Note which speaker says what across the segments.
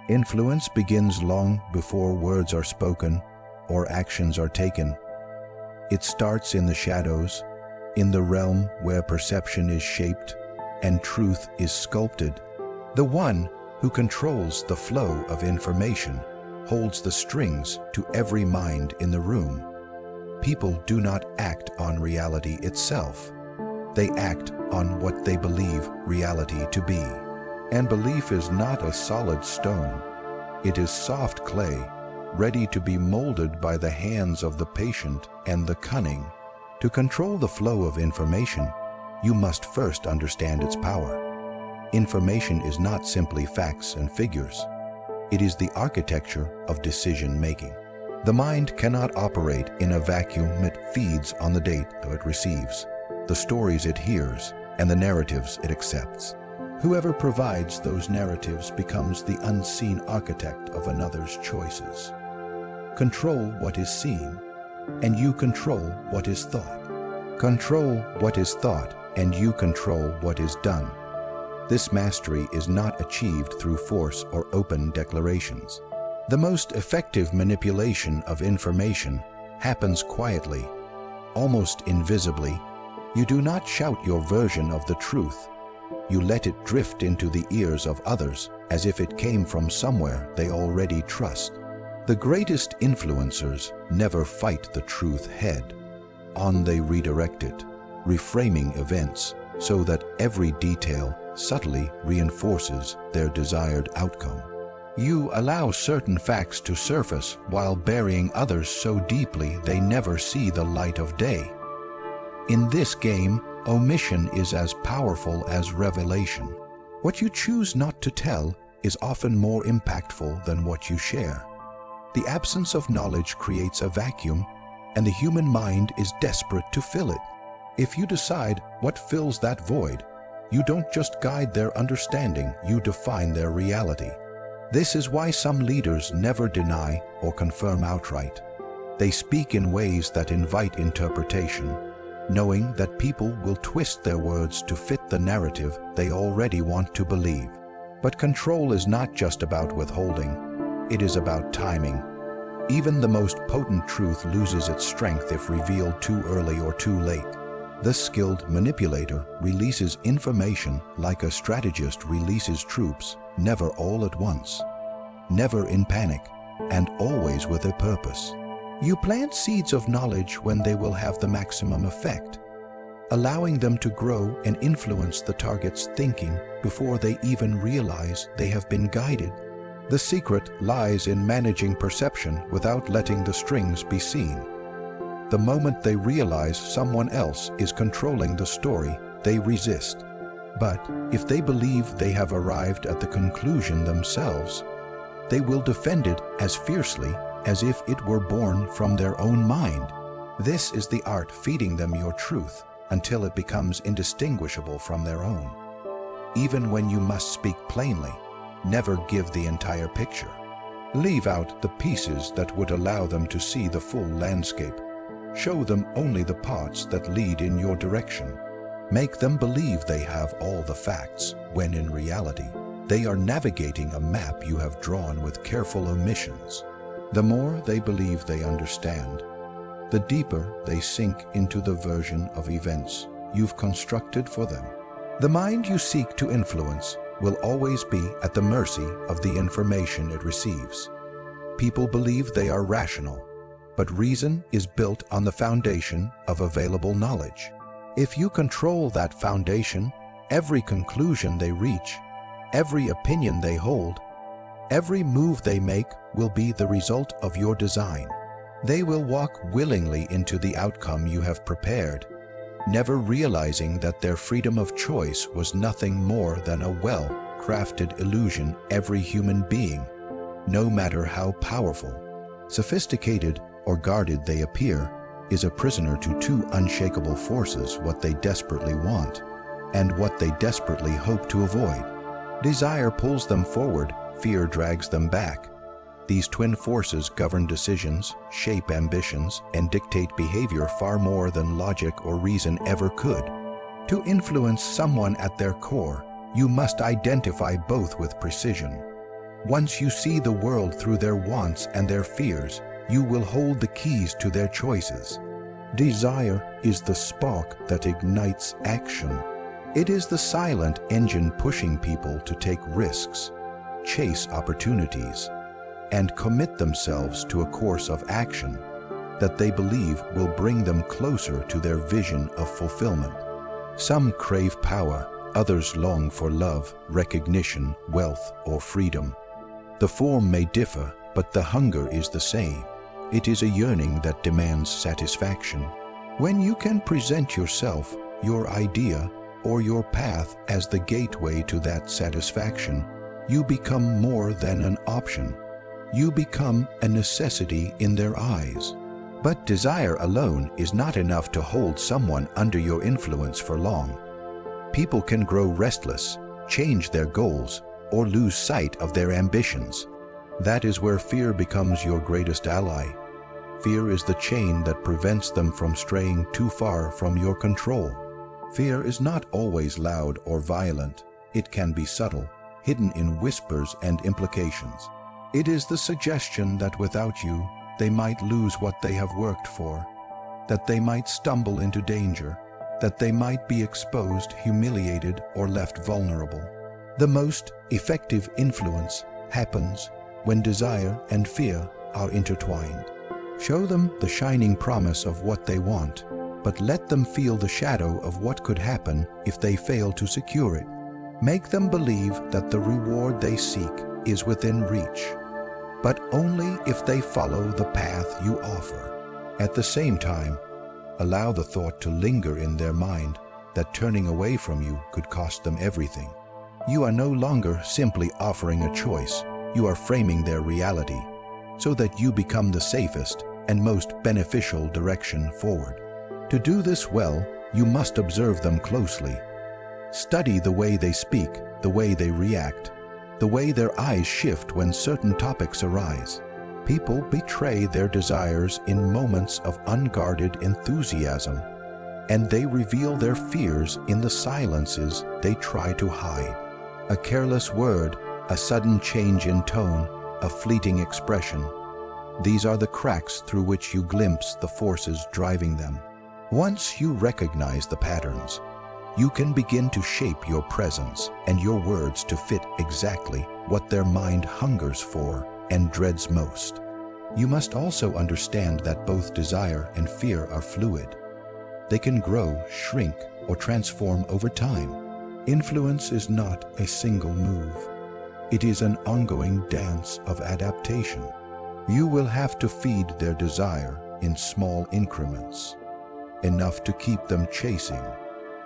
Speaker 1: Influence begins long before words are spoken or actions are taken. It starts in the shadows, in the realm where perception is shaped and truth is sculpted. The one who controls the flow of information holds the strings to every mind in the room. People do not act on reality itself. They act on what they believe reality to be. And belief is not a solid stone. It is soft clay, ready to be molded by the hands of the patient and the cunning. To control the flow of information, you must first understand its power. Information is not simply facts and figures. It is the architecture of decision-making. The mind cannot operate in a vacuum. It feeds on the data it receives, the stories it hears, and the narratives it accepts. Whoever provides those narratives becomes the unseen architect of another's choices. Control what is seen, and you control what is thought. Control what is thought, and you control what is done. This mastery is not achieved through force or open declarations. The most effective manipulation of information happens quietly, almost invisibly. You do not shout your version of the truth. You let it drift into the ears of others as if it came from somewhere they already trust. The greatest influencers never fight the truth head on. They redirect it, reframing events so that every detail subtly reinforces their desired outcome. You allow certain facts to surface while burying others so deeply they never see the light of day. In this game, omission is as powerful as revelation. What you choose not to tell is often more impactful than what you share. The absence of knowledge creates a vacuum, and the human mind is desperate to fill it. If you decide what fills that void, you don't just guide their understanding, you define their reality. This is why some leaders never deny or confirm outright. They speak in ways that invite interpretation, knowing that people will twist their words to fit the narrative they already want to believe. But control is not just about withholding, it is about timing. Even the most potent truth loses its strength if revealed too early or too late. The skilled manipulator releases information like a strategist releases troops, never all at once, never in panic, and always with a purpose. You plant seeds of knowledge when they will have the maximum effect, allowing them to grow and influence the target's thinking before they even realize they have been guided. The secret lies in managing perception without letting the strings be seen. The moment they realize someone else is controlling the story, they resist. But if they believe they have arrived at the conclusion themselves, they will defend it as fiercely as if it were born from their own mind. This is the art, feeding them your truth until it becomes indistinguishable from their own. Even when you must speak plainly, never give the entire picture. Leave out the pieces that would allow them to see the full landscape. Show them only the parts that lead in your direction. Make them believe they have all the facts, when in reality, they are navigating a map you have drawn with careful omissions. The more they believe they understand, the deeper they sink into the version of events you've constructed for them. The mind you seek to influence will always be at the mercy of the information it receives. People believe they are rational, but reason is built on the foundation of available knowledge. If you control that foundation, every conclusion they reach, every opinion they hold, every move they make will be the result of your design. They will walk willingly into the outcome you have prepared, never realizing that their freedom of choice was nothing more than a well-crafted illusion. Every human being, no matter how powerful, sophisticated, or guarded they appear, is a prisoner to two unshakable forces: what they desperately want and what they desperately hope to avoid. Desire pulls them forward, fear drags them back. These twin forces govern decisions, shape ambitions, and dictate behavior far more than logic or reason ever could. To influence someone at their core, you must identify both with precision. Once you see the world through their wants and their fears, you will hold the keys to their choices. Desire is the spark that ignites action. It is the silent engine pushing people to take risks, chase opportunities, and commit themselves to a course of action that they believe will bring them closer to their vision of fulfillment. Some crave power, others long for love, recognition, wealth, or freedom. The form may differ, but the hunger is the same. It is a yearning that demands satisfaction. When you can present yourself, your idea, or your path as the gateway to that satisfaction, you become more than an option. You become a necessity in their eyes. But desire alone is not enough to hold someone under your influence for long. People can grow restless, change their goals, or lose sight of their ambitions. That is where fear becomes your greatest ally. Fear is the chain that prevents them from straying too far from your control. Fear is not always loud or violent. It can be subtle, hidden in whispers and implications. It is the suggestion that without you, they might lose what they have worked for, that they might stumble into danger, that they might be exposed, humiliated, or left vulnerable. The most effective influence happens when desire and fear are intertwined. Show them the shining promise of what they want, but let them feel the shadow of what could happen if they fail to secure it. Make them believe that the reward they seek is within reach, but only if they follow the path you offer. At the same time, allow the thought to linger in their mind that turning away from you could cost them everything. You are no longer simply offering a choice. You are framing their reality so that you become the safest and most beneficial direction forward. To do this well, you must observe them closely. Study the way they speak, the way they react, the way their eyes shift when certain topics arise. People betray their desires in moments of unguarded enthusiasm, and they reveal their fears in the silences they try to hide. A careless word, a sudden change in tone, a fleeting expression. These are the cracks through which you glimpse the forces driving them. Once you recognize the patterns, you can begin to shape your presence and your words to fit exactly what their mind hungers for and dreads most. You must also understand that both desire and fear are fluid. They can grow, shrink, or transform over time. Influence is not a single move. It is an ongoing dance of adaptation. You will have to feed their desire in small increments, enough to keep them chasing,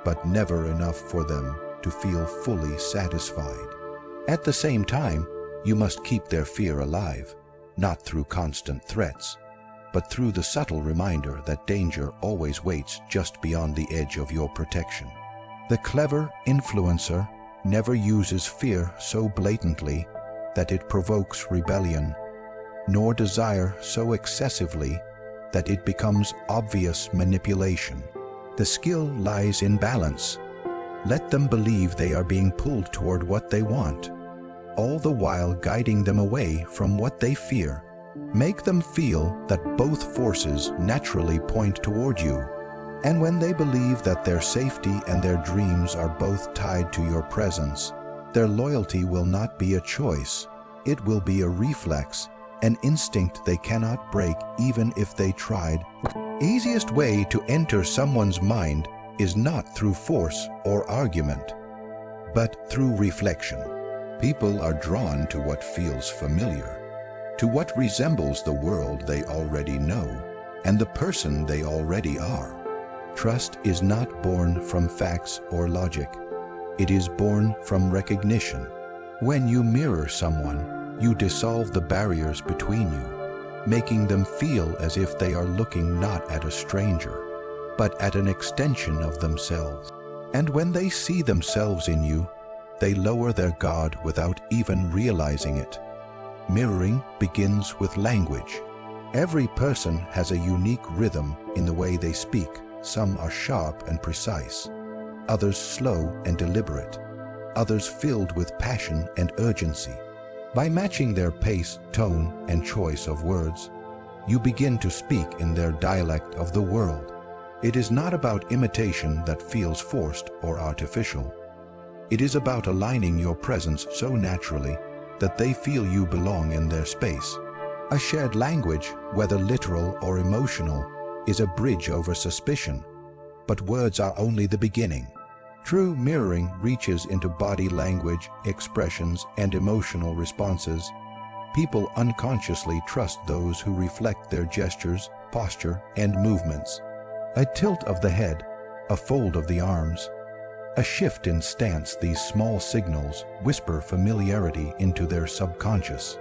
Speaker 1: but never enough for them to feel fully satisfied. At the same time, you must keep their fear alive, not through constant threats, but through the subtle reminder that danger always waits just beyond the edge of your protection. The clever influencer never uses fear so blatantly that it provokes rebellion, nor desire so excessively that it becomes obvious manipulation. The skill lies in balance. Let them believe they are being pulled toward what they want, all the while guiding them away from what they fear. Make them feel that both forces naturally point toward you, and when they believe that their safety and their dreams are both tied to your presence, their loyalty will not be a choice. It will be a reflex, an instinct they cannot break even if they tried. Easiest way to enter someone's mind is not through force or argument, but through reflection. People are drawn to what feels familiar, to what resembles the world they already know and the person they already are. Trust is not born from facts or logic. It is born from recognition. When you mirror someone, you dissolve the barriers between you, making them feel as if they are looking not at a stranger, but at an extension of themselves. And when they see themselves in you, they lower their guard without even realizing it. Mirroring begins with language. Every person has a unique rhythm in the way they speak. Some are sharp and precise, others slow and deliberate, others filled with passion and urgency. By matching their pace, tone, and choice of words, you begin to speak in their dialect of the world. It is not about imitation that feels forced or artificial. It is about aligning your presence so naturally that they feel you belong in their space. A shared language, whether literal or emotional, is a bridge over suspicion, but words are only the beginning. True mirroring reaches into body language, expressions, and emotional responses. People unconsciously trust those who reflect their gestures, posture, and movements. A tilt of the head, a fold of the arms, a shift in stance, these small signals whisper familiarity into their subconscious.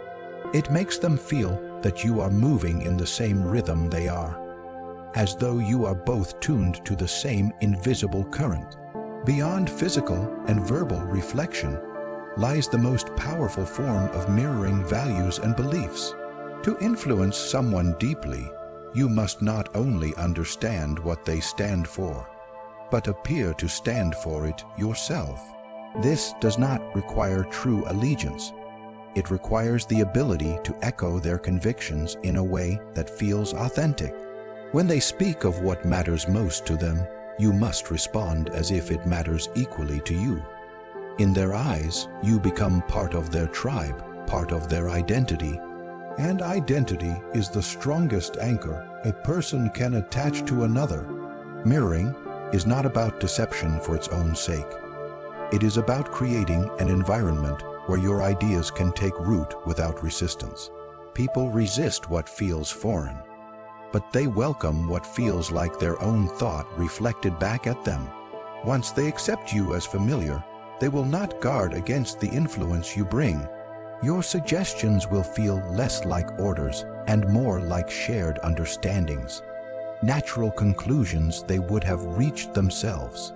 Speaker 1: It makes them feel that you are moving in the same rhythm they are, as though you are both tuned to the same invisible current. Beyond physical and verbal reflection lies the most powerful form of mirroring values and beliefs. To influence someone deeply, you must not only understand what they stand for, but appear to stand for it yourself. This does not require true allegiance. It requires the ability to echo their convictions in a way that feels authentic. When they speak of what matters most to them, you must respond as if it matters equally to you. In their eyes, you become part of their tribe, part of their identity. And identity is the strongest anchor a person can attach to another. Mirroring is not about deception for its own sake. It is about creating an environment where your ideas can take root without resistance. People resist what feels foreign, but they welcome what feels like their own thought reflected back at them. Once they accept you as familiar, they will not guard against the influence you bring. Your suggestions will feel less like orders and more like shared understandings, natural conclusions they would have reached themselves.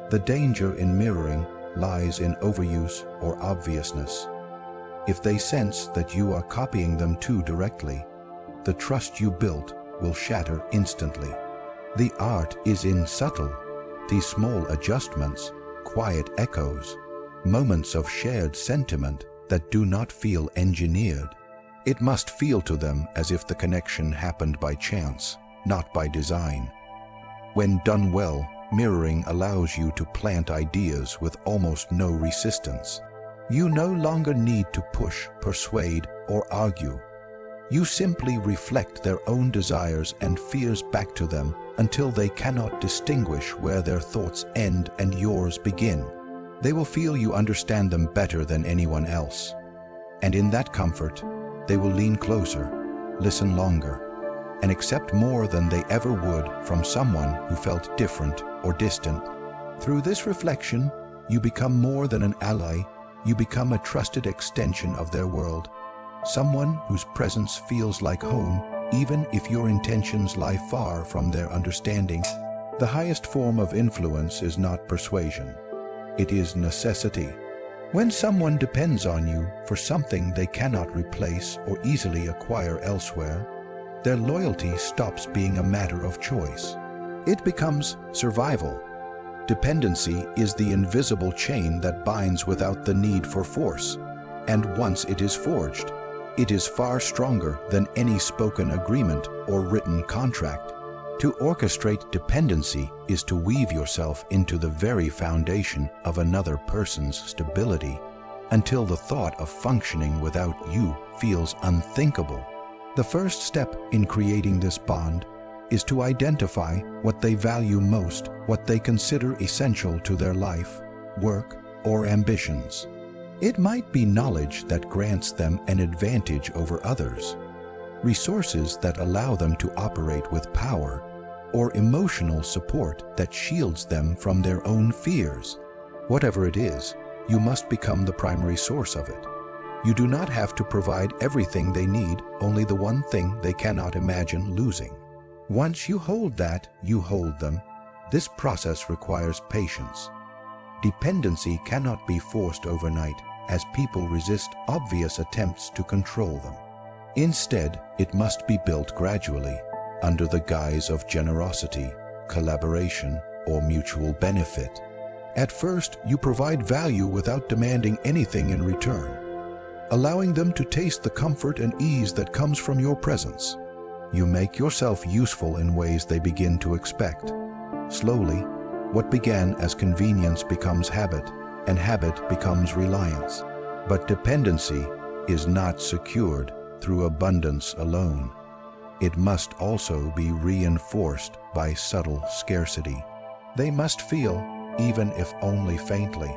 Speaker 1: The danger in mirroring lies in overuse or obviousness. If they sense that you are copying them too directly, the trust you built will shatter instantly. The art is in subtle, these small adjustments, quiet echoes, moments of shared sentiment that do not feel engineered. It must feel to them as if the connection happened by chance, not by design. When done well, mirroring allows you to plant ideas with almost no resistance. You no longer need to push, persuade, or argue. You simply reflect their own desires and fears back to them until they cannot distinguish where their thoughts end and yours begin. They will feel you understand them better than anyone else. And in that comfort, they will lean closer, listen longer, and accept more than they ever would from someone who felt different or distant. Through this reflection, you become more than an ally. You become a trusted extension of their world, someone whose presence feels like home, even if your intentions lie far from their understanding. The highest form of influence is not persuasion. It is necessity. When someone depends on you for something they cannot replace or easily acquire elsewhere, their loyalty stops being a matter of choice. It becomes survival. Dependency is the invisible chain that binds without the need for force, and once it is forged, it is far stronger than any spoken agreement or written contract. To orchestrate dependency is to weave yourself into the very foundation of another person's stability until the thought of functioning without you feels unthinkable. The first step in creating this bond is to identify what they value most, what they consider essential to their life, work, or ambitions. It might be knowledge that grants them an advantage over others, resources that allow them to operate with power, or emotional support that shields them from their own fears. Whatever it is, you must become the primary source of it. You do not have to provide everything they need, only the one thing they cannot imagine losing. Once you hold that, you hold them. This process requires patience. Dependency cannot be forced overnight, as people resist obvious attempts to control them. Instead, it must be built gradually, under the guise of generosity, collaboration, or mutual benefit. At first, you provide value without demanding anything in return. allowing them to taste the comfort and ease that comes from your presence. You make yourself useful in ways they begin to expect. Slowly, what began as convenience becomes habit, and habit becomes reliance. But dependency is not secured through abundance alone. It must also be reinforced by subtle scarcity. They must feel, even if only faintly,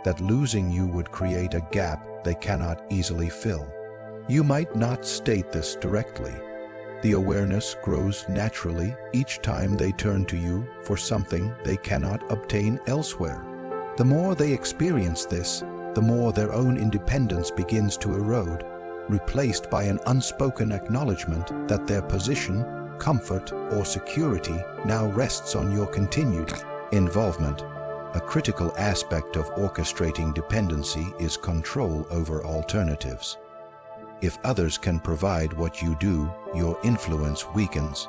Speaker 1: that losing you would create a gap they cannot easily fill. You might not state this directly. The awareness grows naturally each time they turn to you for something they cannot obtain elsewhere. The more they experience this, the more their own independence begins to erode, replaced by an unspoken acknowledgement that their position, comfort, or security now rests on your continued involvement. A critical aspect of orchestrating dependency is control over alternatives. If others can provide what you do, your influence weakens.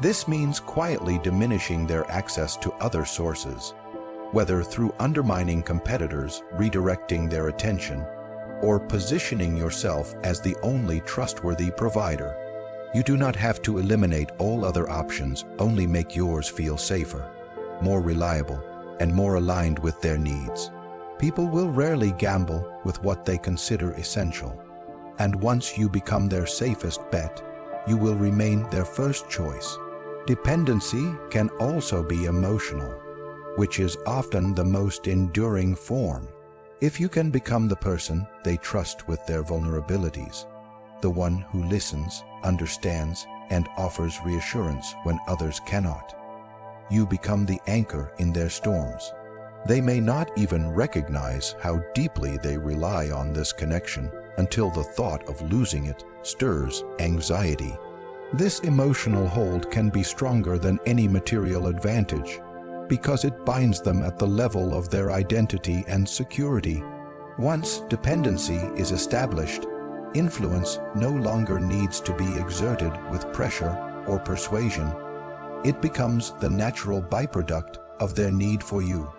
Speaker 1: This means quietly diminishing their access to other sources, whether through undermining competitors, redirecting their attention, or positioning yourself as the only trustworthy provider. You do not have to eliminate all other options, only make yours feel safer, more reliable, and more aligned with their needs. People will rarely gamble with what they consider essential. And once you become their safest bet, you will remain their first choice. Dependency can also be emotional, which is often the most enduring form. If you can become the person they trust with their vulnerabilities, the one who listens, understands, and offers reassurance when others cannot, you become the anchor in their storms. They may not even recognize how deeply they rely on this connection until the thought of losing it stirs anxiety. This emotional hold can be stronger than any material advantage because it binds them at the level of their identity and security. Once dependency is established, influence no longer needs to be exerted with pressure or persuasion. It becomes the natural byproduct of their need for you.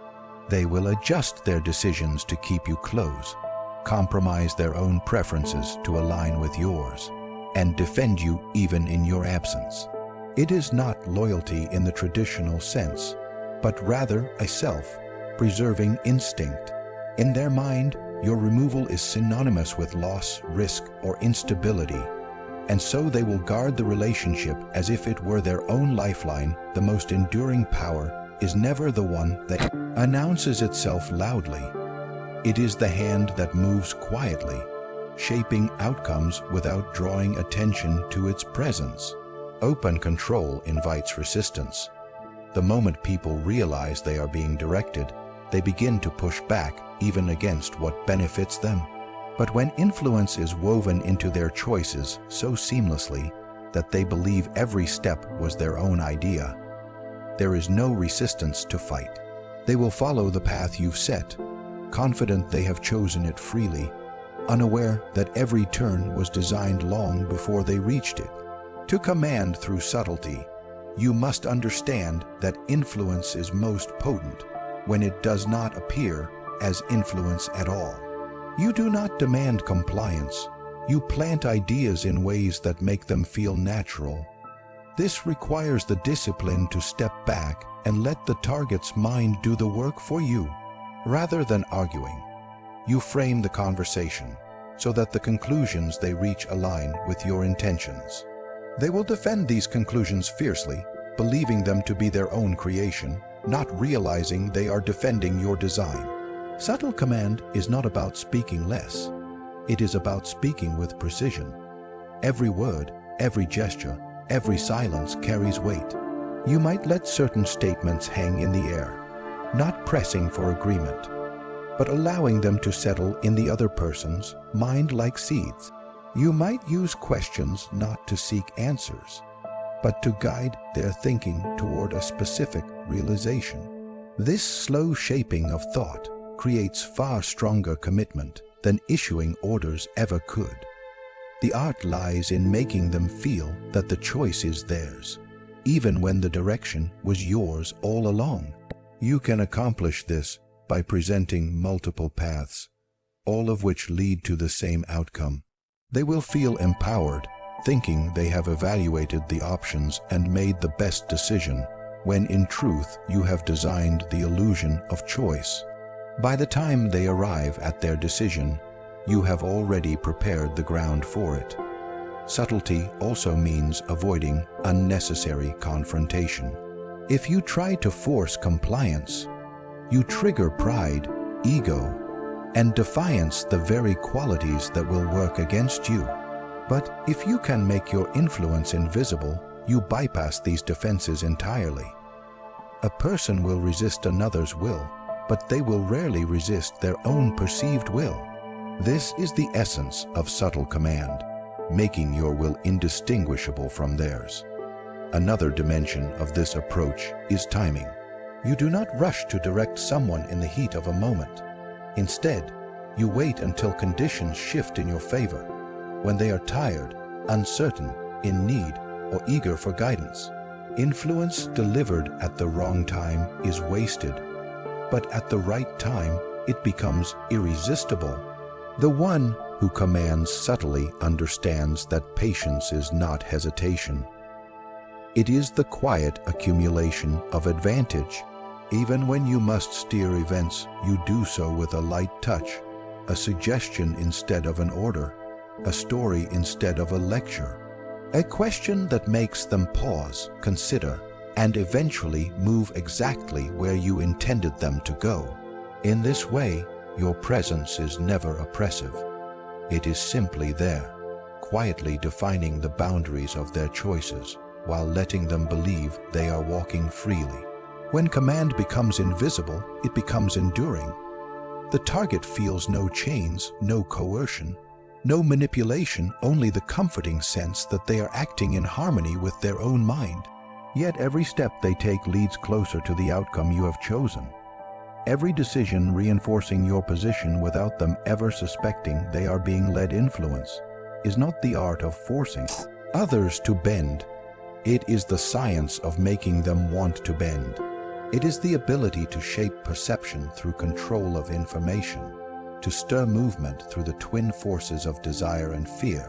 Speaker 1: They will adjust their decisions to keep you close, compromise their own preferences to align with yours, and defend you even in your absence. It is not loyalty in the traditional sense, but rather a self-preserving instinct. In their mind, your removal is synonymous with loss, risk, or instability, and so they will guard the relationship as if it were their own lifeline. The most enduring power is never the one that announces itself loudly. It is the hand that moves quietly, shaping outcomes without drawing attention to its presence. Open control invites resistance. The moment people realize they are being directed, they begin to push back even against what benefits them. But when influence is woven into their choices so seamlessly that they believe every step was their own idea, there is no resistance to fight. They will follow the path you've set, confident they have chosen it freely, unaware that every turn was designed long before they reached it. To command through subtlety, you must understand that influence is most potent when it does not appear as influence at all. You do not demand compliance. You plant ideas in ways that make them feel natural. This requires the discipline to step back and let the target's mind do the work for you. Rather than arguing, you frame the conversation so that the conclusions they reach align with your intentions. They will defend these conclusions fiercely, believing them to be their own creation, not realizing they are defending your design. Subtle command is not about speaking less. It is about speaking with precision. Every word, every gesture, every silence carries weight. You might let certain statements hang in the air, not pressing for agreement, but allowing them to settle in the other person's mind like seeds. You might use questions not to seek answers, but to guide their thinking toward a specific realization. This slow shaping of thought creates far stronger commitment than issuing orders ever could. The art lies in making them feel that the choice is theirs, even when the direction was yours all along. You can accomplish this by presenting multiple paths, all of which lead to the same outcome. They will feel empowered, thinking they have evaluated the options and made the best decision, when in truth you have designed the illusion of choice. By the time they arrive at their decision, you have already prepared the ground for it. Subtlety also means avoiding unnecessary confrontation. If you try to force compliance, you trigger pride, ego, and defiance, the very qualities that will work against you. But if you can make your influence invisible, you bypass these defenses entirely. A person will resist another's will, but they will rarely resist their own perceived will. This is the essence of subtle command, making your will indistinguishable from theirs. Another dimension of this approach is timing. You do not rush to direct someone in the heat of a moment. Instead, you wait until conditions shift in your favor, when they are tired, uncertain, in need, or eager for guidance. Influence delivered at the wrong time is wasted, but at the right time it becomes irresistible. The one who commands subtly understands that patience is not hesitation. It is the quiet accumulation of advantage. Even when you must steer events, you do so with a light touch, a suggestion instead of an order, a story instead of a lecture, a question that makes them pause, consider, and eventually move exactly where you intended them to go. In this way, your presence is never oppressive. It is simply there, quietly defining the boundaries of their choices, while letting them believe they are walking freely. When command becomes invisible, it becomes enduring. The target feels no chains, no coercion, no manipulation, only the comforting sense that they are acting in harmony with their own mind. Yet every step they take leads closer to the outcome you have chosen. Every decision reinforcing your position without them ever suspecting they are being led. Influence is not the art of forcing others to bend. It is the science of making them want to bend. It is the ability to shape perception through control of information, to stir movement through the twin forces of desire and fear,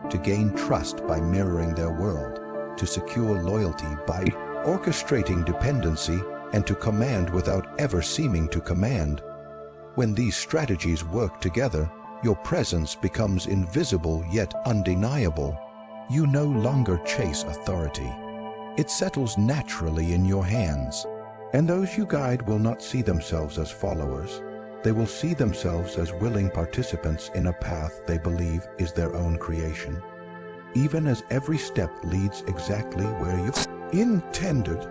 Speaker 1: to gain trust by mirroring their world, to secure loyalty by orchestrating dependency, and to command without ever seeming to command. When these strategies work together, your presence becomes invisible yet undeniable. You no longer chase authority. It settles naturally in your hands. And those you guide will not see themselves as followers. They will see themselves as willing participants in a path they believe is their own creation, even as every step leads exactly where you intended.